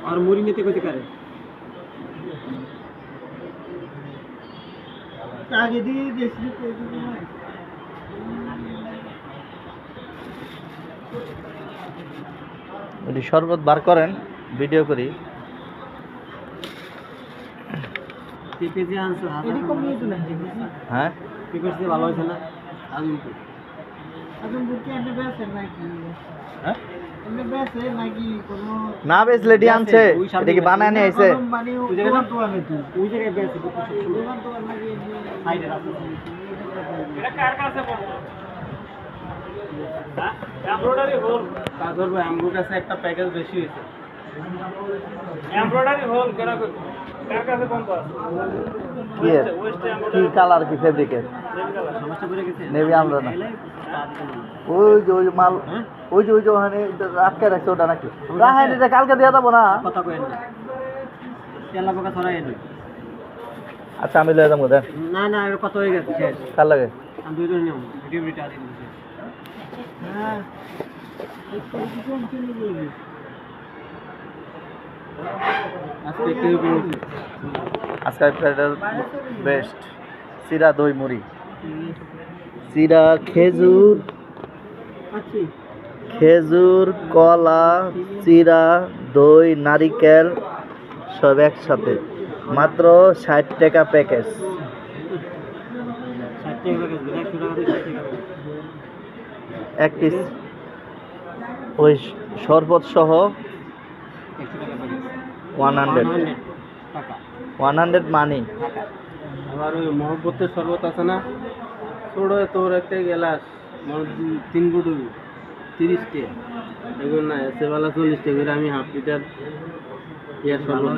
और मुरी नीति को करे आगे दी देसी এটি শরবত বার করেন ভিডিও করি পিপিজি আনছো এটি কমিয়ে তো না হ্যাঁ পিপিজি ভালো হইছে না আজমপুর কি এনে বেছে নাকি হ্যাঁ এনে বেছে নাকি কোনো না বেচলে ডি আনছে এটা কি বানায় নিয়ে আইছে মানে ওই জায়গা তো আমি তুই ওই জায়গায় বেছে দোকান তো নাকি সাইডে আছে এটা কার কাছে পড়তো হ্যাঁ এমব্রয়ডারি হোল কাজর ভাই আমগো কাছে একটা প্যাকেজ বেশি হইছে এমব্রয়ডারি হোল কেনা কই কার কাছে কোন তো আছে কি কালার কি ফেব্রিকের সমস্যা করে গেছে নেভি আমরা না ওই যে মাল ওই যে ওখানে আটকে রাখছে ওটা নাকি রাহাই এটা কালকে দিয়ে দেবো না কথা কইেন না তেলা পোকা ছড়াই এনে আচ্ছা আমি লয়ে যাবো দেন না না এর কত হয়ে গেছে শেষ কার লাগে আমি দুই জন নিও ভিডিও ভিডিও আদি দিছি হ্যাঁ আজকে বেস্ট চিরা দই মুড়ি চিরা খেজুর খেজুর কলা চিরা দই নারিকেল সব একসাথে মাত্র 60 টাকা প্যাকেজ এক পিস ওই শরবত সহ 100 মানি আবার ওই মহব্বতের শরবত আছে না ছোট তোর একটা গ্লাস 3 গুডু 30 টাকা এগুলো না সেবেলা 40 টাকা করে আমি হাফ লিটার ইয়ার শরবত